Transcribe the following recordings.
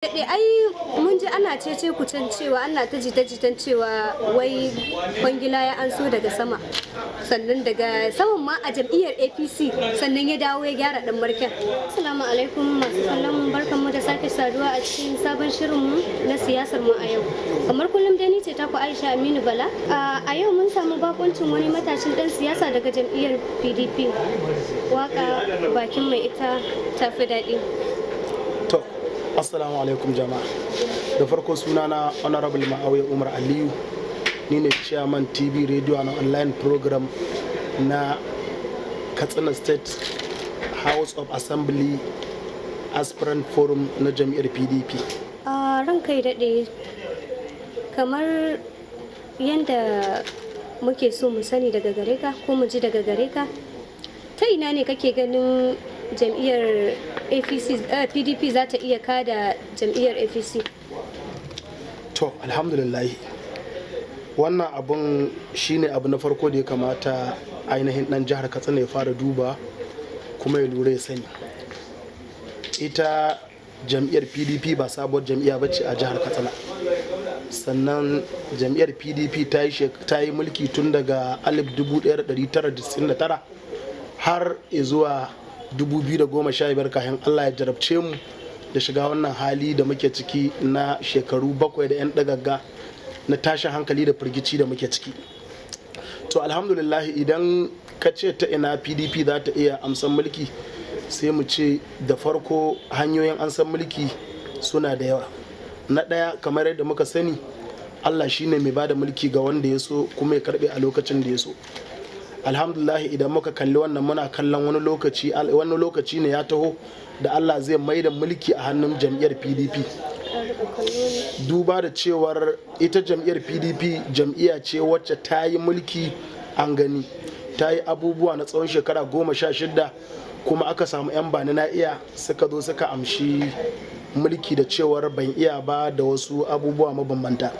Daɗe ai mun ji ana cece kucin cewa ana ta jita-jitan cewa wai kwangila ya anso daga sama, sannan daga saman ma a jam'iyyar APC sannan ya dawo ya gyara dan marken. Assalamu alaikum masu kallon barkanmu da sake saduwa a cikin sabon shirinmu na siyasar mu a yau. Kamar kullum dai ni ce taku Aisha Aminu Bala. A yau mun samu bakuncin wani matashin dan siyasa daga jam'iyyar PDP. Waka bakin mai ita tafi daɗi. Assalamu alaikum jama'a. Da farko sunana Honorable Umar Aliyu, ni ne chairman TV radio and online program na Katsina State House of Assembly Aspirant Forum na jam'iyyar PDP. Ranka ya daɗe, kamar yadda muke so mu sani daga gare ka ko mu ji daga gare ka, ta ina ne kake ganin jam'iyyar PDP za ta iya kada jam'iyyar APC? To, alhamdulillah, wannan abun shine abu na farko da ya kamata ainihin dan jihar Katsina ya fara duba kuma ya lura ya sani. Ita jam'iyyar PDP ba sabuwar jam'iyya bace a jihar Katsina. Sannan jam'iyyar PDP ta yi mulki tun daga 1999 har zuwa 2015 kafin Allah ya jarabce mu da shiga wannan hali da muke ciki na shekaru 7 da 'yan dagagga na tashin hankali da firgici da muke ciki. To alhamdulillah, idan ka ce ta ina PDP za ta iya amsan mulki, sai mu ce da farko hanyoyin amsan mulki suna da yawa. Na ɗaya, kamar yadda muka sani, Allah shine mai bada mulki ga wanda ya so kuma ya karbe a lokacin da ya so. Alhamdulillah, idan muka kalli wannan muna kallon wani lokaci ne ya taho da Allah zai mai da mulki a hannun jam'iyyar PDP. Duba da cewar ita jam'iyyar PDP jam'iyya ce wacce ta yi mulki an gani, ta yi abubuwa na tsawon shekara 16 kuma aka samu 'yan bani na iya suka zo suka amshi mulki da cewar ban iya ba da wasu abubuwa mabambanta.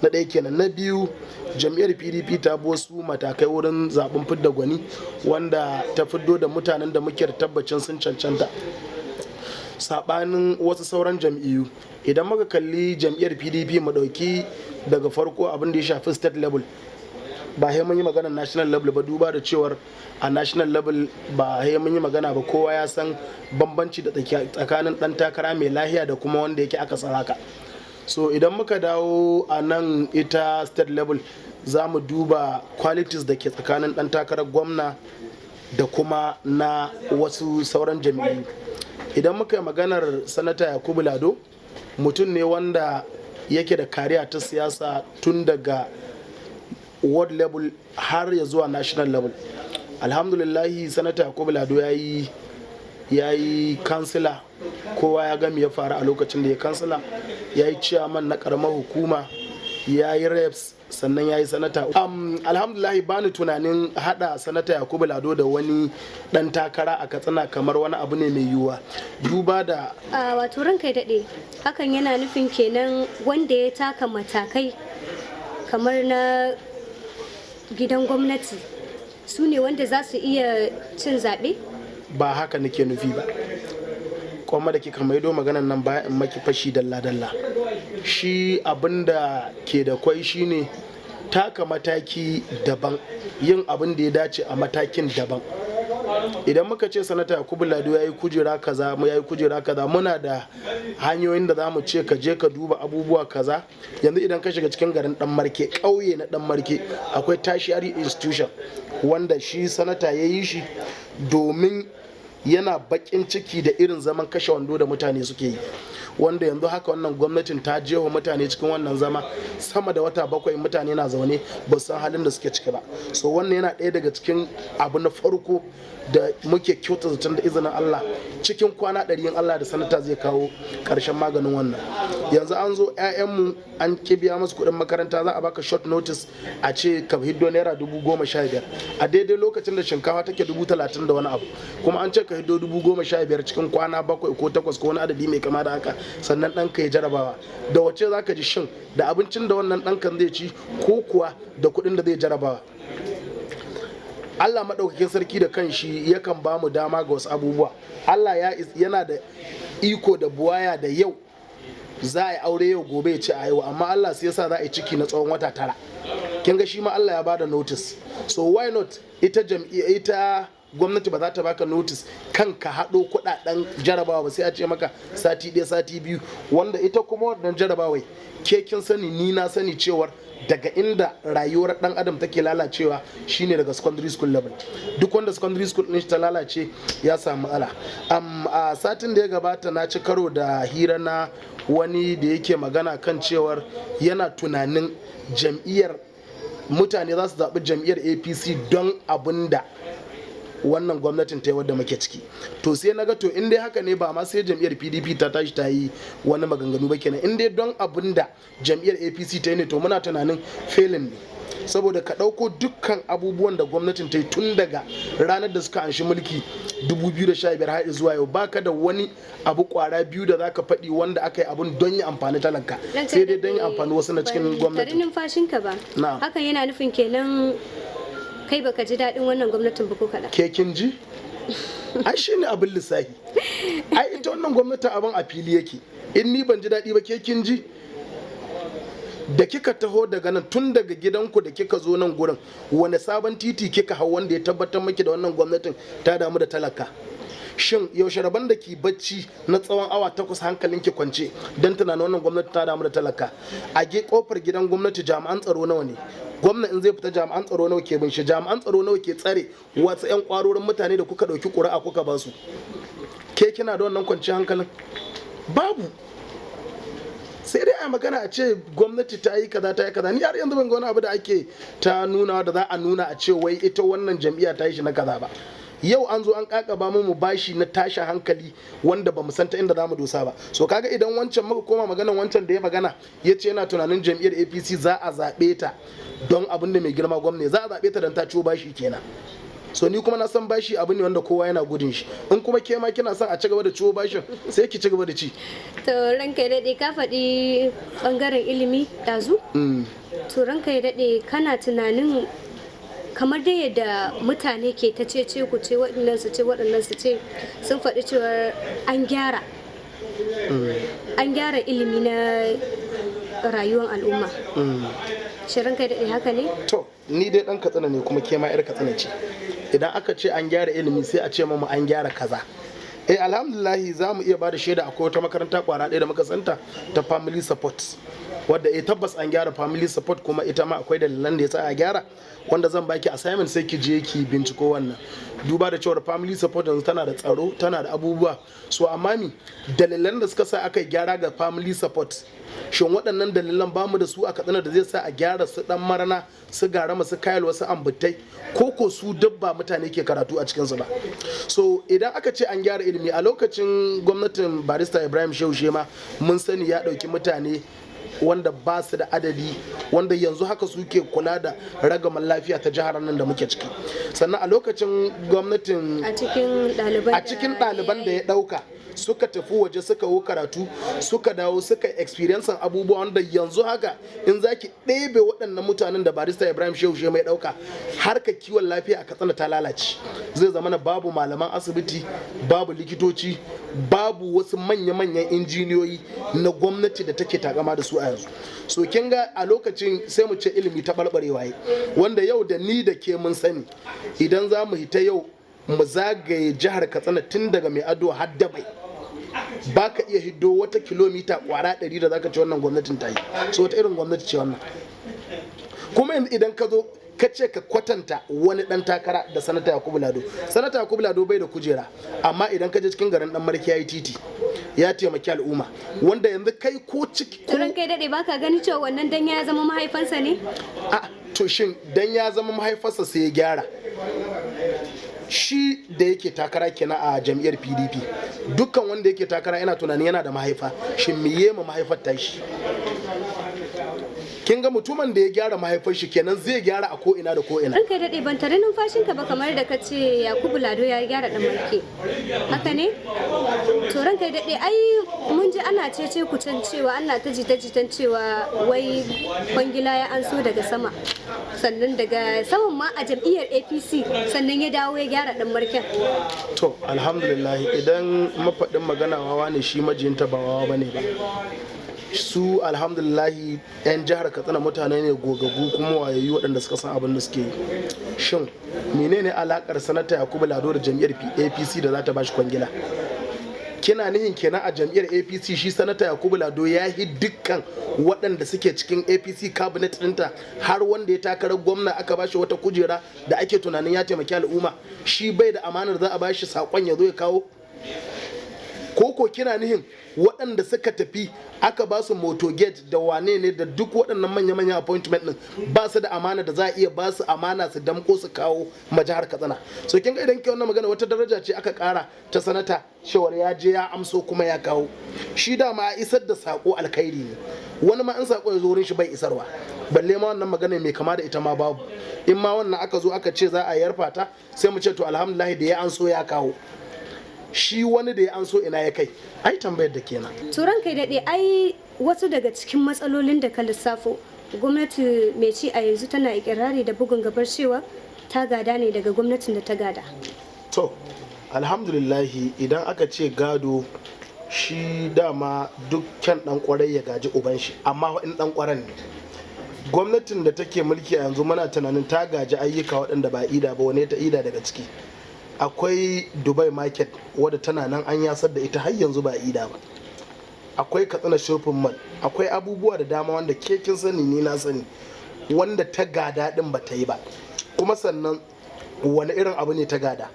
Na ɗaya kenan. Na biyu, jam'iyyar PDP ta bi wasu matakai wurin zaben fidda gwani wanda ta fiddo da mutanen da muke da tabbacin sun cancanta, saɓanin wasu sauran jam'iyyu. Idan muka kalli jam'iyyar PDP mu ɗauki daga farko abin da ya shafi state level, ba sai mun yi magana national level ba, duba da cewar a national level ba sai mun yi magana ba, kowa ya san bambanci da tsakanin ɗan takara mai lahiya da kuma wanda yake aka saraka. So idan muka dawo a nan ita state level, za mu duba qualities da ke tsakanin ɗan takarar gwamna da kuma na wasu sauran jam'iyyu. Idan muka yi maganar sanata Yakubu Lado, mutum ne wanda yake da kariya ta siyasa tun daga ward level har ya zuwa national level. Alhamdulillahi, sanata Yakubu Lado ya yi kansila, kowa ya gami ya faru a lokacin da ya kansila, ya yi chairman na karamar hukuma, ya yi reps, sannan ya yi sanata. Alhamdulahi, ba ni tunanin hada sanata Yakubu Lado da wani dan takara a Katsina kamar wani abu ne mai yiwuwa, duba da wato ranka ya daɗe, hakan yana nufin kenan wanda ya taka matakai kamar na gidan gwamnati su ne wanda za su iya cin zaɓe? Ba haka nake nufi ba. Kuma da kika maido maganan nan bayan in maki fashi dalla-dalla. Shi abinda ke da kwai shine taka mataki daban, yin abin da ya dace a matakin daban. Idan muka ce sanata Yakubu Lado ya yi kujera kaza, muna da hanyoyin da za mu ce ka je ka duba abubuwa kaza. Yanzu idan ka shiga cikin garin Dan Marke, ƙauye na Dan Marke, akwai tertiary institution wanda shi sanata ya yi shi domin yana bakin ciki da irin zaman kashe wando da mutane suke yi, wanda yanzu haka wannan gwamnatin ta jefa mutane cikin wannan zama sama da wata 7 mutane na zaune ba san halin da suke ciki ba. So wannan yana ɗaya daga cikin abu na farko da muke kyauta zaton da izinin Allah cikin kwana 100 in Allah da sanata zai kawo ƙarshen maganin wannan. Yanzu an zo 'ya'yanmu an kibiya musu kuɗin makaranta, za a baka short notice a ce ka hiddo naira 15,000 a daidai lokacin da shinkafa take 30,000 da wani abu, kuma an ce ka hiddo 15,000 cikin kwana 7 ko 8 ko wani adadi mai kama da haka, sannan ɗanka ya jarabawa. Da wace za ka ji shin da abincin da wannan ɗankan zai ci ko kuwa da kuɗin da zai jarabawa? Allah maɗaukakin sarki da kanshi yakan ba mu dama ga wasu abubuwa. Allah yana da iko da buwaya da yau za a yi aure yau gobe ya ce a yau, amma Allah sai yasa za a yi ciki na tsawon wata 9. kin ga shi ma Allah ya bada notice, so why not ita gwamnati ba za ta baka notice kan ka haɗo kuɗaɗen jarabawa ba, sai a ce maka sati 1 sati 2, wanda ita kuma wannan jarabawai ke kin sani ni na sani cewar daga inda rayuwar dan adam take lalacewa shine daga secondary school level. Duk wanda secondary school din shi ta lalace ya samu matsala. A satin da ya gabata na ci karo da hira na wani da yake magana kan cewar yana tunanin mutane za su zaɓi jam'iyyar APC don abin da wannan gwamnatin ta yi wadda muke ciki. To sai na ga to in dai haka ne ba ma sai jam'iyyar PDP ta tashi ta yi wani maganganu ba kenan, in dai don abin da jam'iyyar APC ta yi ne to muna tunanin felin ne, saboda ka ɗauko dukkan abubuwan da gwamnatin ta yi tun daga ranar da suka anshi mulki 2015 har zuwa yau, baka da wani abu kwara biyu da zaka faɗi wanda aka yi abun don ya amfani talaka, sai dai don ya amfani wasu na cikin gwamnati. Tarin numfashinka ba hakan yana nufin kenan kai baka ji daɗin wannan gwamnatin ba ko kaɗan? Ke kin ji? Ai shi ne abin lissafi. Ai ita wannan gwamnatin abin a fili yake. In ni ban ji daɗi ba ke kin ji? Da kika taho daga nan tun daga gidanku da kika zo nan gurin, wani sabon titi kika hau wanda ya tabbatar maki da wannan gwamnatin ta damu da talaka? Shin yaushe rabon da ki bacci na tsawon awa 8 hankalin ki kwance don tunanin wannan gwamnati ta damu da talaka? A kofar gidan gwamnati jami'an tsaro nawa ne? Gwamna in zai fita jami'an tsaro nawa ke bin shi? Jami'an tsaro nawa ke tsare wasu 'yan kwarorin mutane da kuka ɗauki ƙuri'a kuka ba su? Ke kina da wannan kwanciyar hankalin? Babu. Sai dai a magana a ce gwamnati ta yi kaza ta yi kaza. Ni har yanzu ban ga wani abu da ake ta nuna da za a nuna a ce wai ita wannan jam'iyya ta yi shi na kaza ba. Yau an zo an kakaba mu bashi na tashin hankali wanda ba mu san ta inda za mu dosa ba. So kaga idan wancan muka koma maganan wancan da ya magana ya ce yana tunanin jam'iyyar APC za a zaɓe ta don abin da mai girma gwamna, za a zaɓe ta don ta ciwo bashi kenan. So ni kuma na san bashi abu ne wanda kowa yana gudun shi. In kuma ke ma kina son a ci gaba da ciwo bashin sai ki ci gaba da ci. To ranka ya daɗe ka faɗi ɓangaren ilimi ɗazu? To ranka ya daɗe kana tunanin kamar dai yadda mutane ke ta ce ku ce waɗannan su ce waɗannan su ce sun faɗi cewa an gyara ilimi na rayuwar al'umma. Shirin kai daɗe haka ne? To ni dai ɗan Katsina ne kuma ke ma 'yar Katsina ce. Idan aka ce an gyara ilimi sai a ce mu an gyara kaza. Alhamdulillahi za mu iya ba da shaida akwai wata makaranta kwara ɗaya da muka santa ta family support, wadda tabbas an gyara family support kuma ita ma akwai dalilan da ya sa a gyara, wanda zan baki assignment sai ki je ki binciko wannan. Duba da cewa family support yanzu tana da tsaro, tana da abubuwa, so amma dalilan da suka sa aka gyara ga family support, shin waɗannan dalilan ba mu da su a Katsina da zai sa a gyara su dan marana, su garama, su kayal, wasu ambutai, ko su dabba mutane ke karatu a cikinsu ba. So idan aka ce an gyara ilimi a lokacin gwamnatin barista Ibrahim Shehu Shema mun sani ya ɗauki mutane wanda ba su da adadi, wanda yanzu haka suke kula da ragaman lafiya ta jihar nan da muke ciki. Sannan a lokacin gwamnatin a cikin ɗaliban da ya ɗauka suka tafi waje suka yi karatu, suka dawo suka experience abubuwa wanda yanzu haka in zaki ɗebe waɗannan mutanen da barista Ibrahim Shehu mai ɗauka, harkar kiwon lafiya a Katsina ta lalace. Zai zama na babu malaman asibiti, babu likitoci, babu wasu manya-manyan injiniyoyi na gwamnati da take takama da su a yanzu. So kin ga a lokacin sai mu ce ilimi ta barbarewa, wanda yau da ni da ke mun sani idan za mu hita yau mu zagaye jihar Katsina tun daga Mai Ado har Dabai, ba ka iya hiddo wata kilomita kwara 100 da zaka ce wannan gwamnatin ta yi. So wata irin gwamnati ce wannan? Kuma yanzu idan ka zo ka ce ka kwatanta wani dan takara da sanata Yakubu Lado, sanata Yakubu Lado bai da kujera, amma idan ka je cikin garin Dan Marki yayi titi, ya taimaki al'umma, wanda yanzu kai ko ciki turan kai dade baka gani cewa wannan dan ya zama mahaifansa ne? A to shin dan ya zama mahaifarsa sai ya gyara? Shi da yake takara kenan a jam'iyyar PDP, dukkan wanda yake takara yana tunani yana da mahaifa, shin miye ma mahaifar ta shi? Kin ga mutumin da ya gyara mahaifar shi kenan zai gyara a ko'ina da ko'ina. Ranka daɗe ban tare numfashinka ba, kamar da ka ce Yakubu Lado ya gyara Dan Marke, haka ne? To ranka daɗe ai mun ji ana cece kucin cewa ana ta jita-jitan cewa wai kwangila ya anso daga sama, sannan daga saman ma a jam'iyyar APC, sannan ya dawo ya gyara Dan Marken. To alhamdulillah, idan mafaɗin magana wawa ne shi majiyinta ba wawa bane ba. su alhamdulillahi 'yan jihar katsina mutane ne gogagu kuma wayayyu waɗanda suka san abin da suke yi. Shin menene alakar sanata Yakubu Lado da jam'iyyar APC da za ta bashi kwangila? Kina nihin kenan a jam'iyyar APC shi sanata Yakubu Lado ya yi dukkan waɗanda suke cikin APC cabinet ɗinta har wanda ya takarar gwamna aka bashi wata kujera da ake tunanin ya taimaki al'umma, shi bai da amanar za a bashi saƙon ya zo ya kawo? Koko kina nihin waɗanda suka tafi aka ba su motogate da wane ne da duk waɗannan manya-manya appointment ɗin ba su da amana da za a iya ba su amana su damko su kawo majahar Katsina? So kin ga idan ke wannan magana wata daraja ce aka ƙara ta sanata cewar ya je ya amso kuma ya kawo. Shi dama a isar da sako alkhairi ne, wani ma in sako ya zo wurin shi bai isarwa, balle ma wannan magana mai kama da ita ma babu. In ma wannan aka zo aka ce za a yarfa ta sai mu ce to alhamdulillah da ya anso ya kawo. Shi wani da ya an so ina ya kai, ai tambayar da kenan. Turan kai daɗe, ai wasu daga cikin matsalolin da ka lissafo gwamnati mai ci a yanzu tana ikirari da bugun gabar cewa ta gada ne daga gwamnatin da ta gada. To alhamdulillahi idan aka ce gado shi dama dukkan dan kwarai ya gaji uban shi, amma in dan kwaran ne. Gwamnatin da take mulki a yanzu muna tunanin ta gaji ayyuka waɗanda ba ida ba, wane ta ida daga ciki. Akwai Dubai market wadda tana nan an yasar da ita har yanzu ba ida ba. Akwai Katsina shopping mall, akwai abubuwa da dama wanda ke kin sani ni na sani wanda ta gada din ba ta yi ba. Kuma sannan wani irin abu ne ta gada?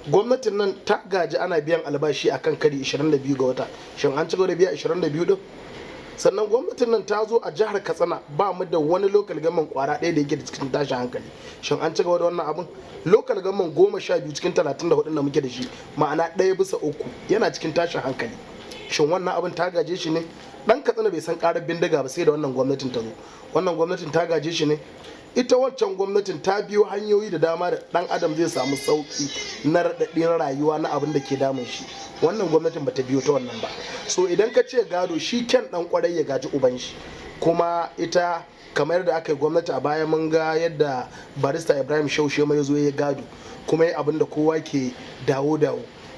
Gwamnatin nan ta gaji ana biyan albashi akan kari 22 ga wata, shin an ci gaba da biya 22 din? Sannan gwamnatin nan ta zo a jihar Katsina ba mu da wani local government kwara ɗaya da yake da cikin tashin hankali, shin an ci gaba da wannan abun? Local government 12 cikin 34 da muke da shi, ma'ana 1/3 yana cikin tashin hankali. Shin wannan abin ta gaje shi ne? Dan Katsina bai san karar bindiga ba sai da wannan gwamnatin ta zo. Wannan gwamnatin ta gaje shi ne? Ita waccan gwamnatin ta biyo hanyoyi da dama da dan adam zai samu sauki na raɗaɗin rayuwa na abin da ke damun shi. Wannan gwamnatin bata biyo ta wannan ba. So idan ka ce gado, shi kyan dan kwarai ya gaji uban shi. Kuma ita kamar da aka yi gwamnati a baya mun ga yadda barista Ibrahim Shaushe mai zo ya gado kuma ya abin da kowa ke dawo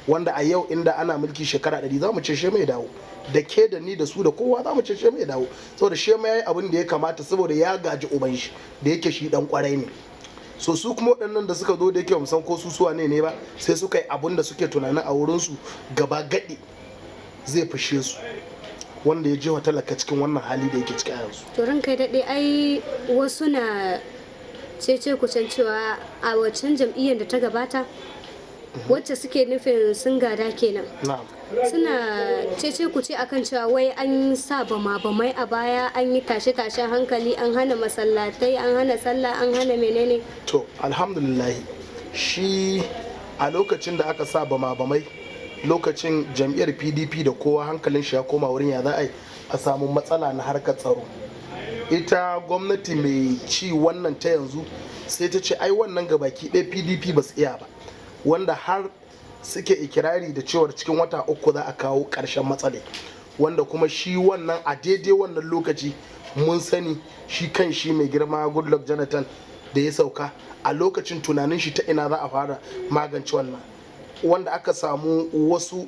wanda a yau inda ana mulki shekara 100 za mu ce shi mai dawo, da ke da ni da su da kowa za mu ce shi mai dawo, saboda shi mai yayi abin da ya kamata saboda ya gaji uban shi da yake shi dan kwarai ne. So su kuma waɗannan da suka zo da yake musan ko su suwa ne ba, sai suka yi abin da suke tunanin a wurin su gaba gadi zai fashe su, wanda ya jewa talaka cikin wannan hali da yake ciki a yanzu. To ran kai daɗe, ai wasu na cece kucin cewa a waccan jam'iyyar da ta gabata wacce suke nufin sun gada kenan, suna cece kuce akan cewa wai an sa bama-bamai a baya, an yi tashe-tashen hankali, an hana masallatai, an hana sallah, an hana menene. To alhamdulillahi, shi a lokacin da aka sa bama-bamai, lokacin jam'iyyar PDP da kowa hankalin shi ya koma wurin ya za a samu matsala na harkar tsaro. Ita gwamnati mai ci wannan ta yanzu sai ta ce ai wannan gabaki ɗaya PDP ba su iya ba, wanda har suke ikirari da cewar cikin wata 3 za a kawo ƙarshen matsale, wanda kuma shi wannan a daidai wannan lokaci mun sani shi kan shi mai girma Goodluck Jonathan da ya sauka a lokacin tunanin shi ta ina za a fara magance wannan, wanda aka samu wasu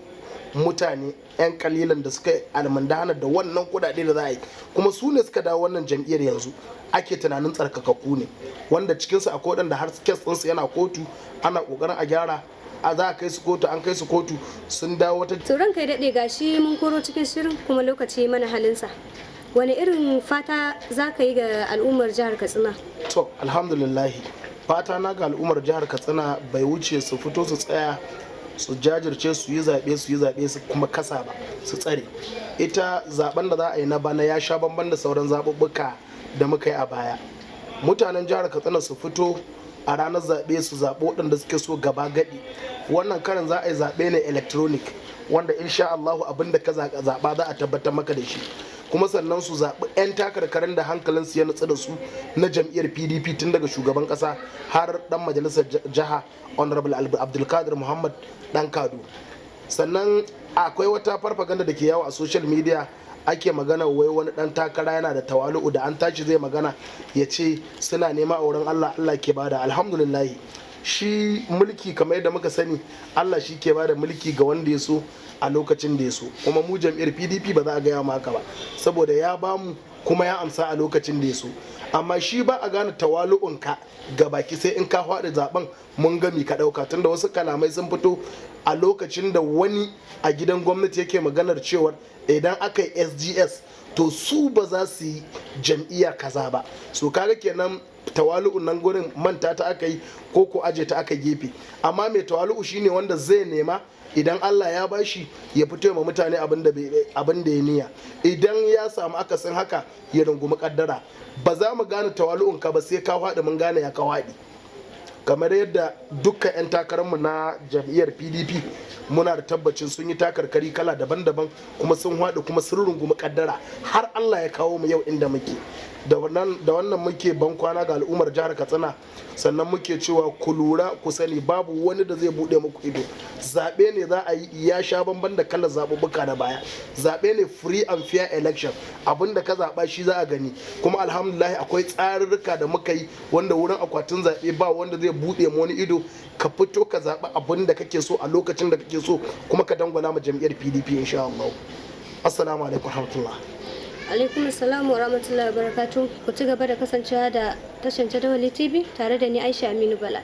mutane 'yan kalilan da suka almandana da wannan kudade da za a yi, kuma su ne suka dawo wannan jam'iyyar yanzu ake tunanin tsarkakakku ne, wanda cikinsu akwai waɗanda har kes ɗinsu yana kotu ana ƙoƙarin a gyara, a za a kai su kotu, an kai su kotu sun dawo wata. Turan kai daɗe, gashi mun koro cikin shirin kuma lokaci mana halinsa. Wani irin fata za ka yi ga al'ummar jihar Katsina? To alhamdulillahi, fata na ga al'ummar jihar Katsina bai wuce su fito su tsaya su jajirce su yi zaɓe su kuma kasa ba, su tsare. Ita zaben da za a yi na bana ya sha bamban da sauran zaɓuɓɓuka da muka yi a baya. Mutanen jihar Katsina su fito a ranar zaɓe su zaɓi waɗanda suke so gaba gadi. Wannan karin za a yi zaɓe ne electronic, wanda insha Allahu abin da ka zaɓa za a tabbatar maka da shi. Kuma sannan su zaɓi 'yan takarkarin da hankalinsu ya nutsu da su na jam'iyyar PDP tun daga shugaban ƙasa har ɗan majalisar jiha Honorable Abdulkadir Muhammad ɗan Kado. Sannan akwai wata farfaganda da ke yawo a social media, ake magana wai wani ɗan takara yana da tawalu'u da an tashi zai magana ya ce suna nema a wurin Allah, Allah ke bada. Alhamdulillahi shi mulki kamar yadda muka sani Allah shi ke bada mulki ga wanda ya so a lokacin da ya so, kuma mu jam'iyyar PDP ba za a gaya maka ba saboda ya bamu kuma ya amsa a lokacin da ya so. Amma shi ba a gane tawalu'unka ga baki sai in ka faɗi zaben mun gami ka ɗauka, tunda wasu kalamai sun fito a lokacin da wani a gidan gwamnati yake maganar cewar idan aka yi SGS to su ba za su yi jam'iyya kaza ba. So kaga kenan tawalu'un nan gurin manta ta aka yi ko ko aje ta aka gefe. Amma mai tawalu'u shine wanda zai nema idan Allah ya bashi ya fito ma mutane abin da ya niyya, idan ya samu akasin haka ya rungumi kaddara. Ba za mu gane tawalu'un ka ba sai ka faɗi mun gane ya ka faɗi. Kamar yadda dukkan 'yan takararmu na jam'iyyar PDP muna da tabbacin sun yi takarkari kala daban-daban kuma sun haɗu kuma sun rungumi kaddara har Allah ya kawo mu yau inda muke. Da wannan muke ban kwana ga al'ummar jihar Katsina, sannan muke cewa ku lura ku sani babu wani da zai buɗe muku ido. Zaɓe ne za a yi ya sha bamban da kalar zaɓuɓɓuka na baya. Zaɓe ne free and fair election, abinda ka zaɓa shi za a gani. Kuma alhamdulillah akwai tsarurruka da muka yi wanda wurin akwatin zaɓe ba wanda zai buɗe mu wani ido. Ka fito ka zaɓi abin da kake so a lokacin da kake so kuma ka dangwala ma jam'iyyar PDP insha Allah. Assalamu alaikum warahmatullah. Alaikum assalam wa rahmatullahi wa barakatuh. Ku ci gaba da kasancewa da tashar Jadawali TV tare da ni Aisha Aminu Bala.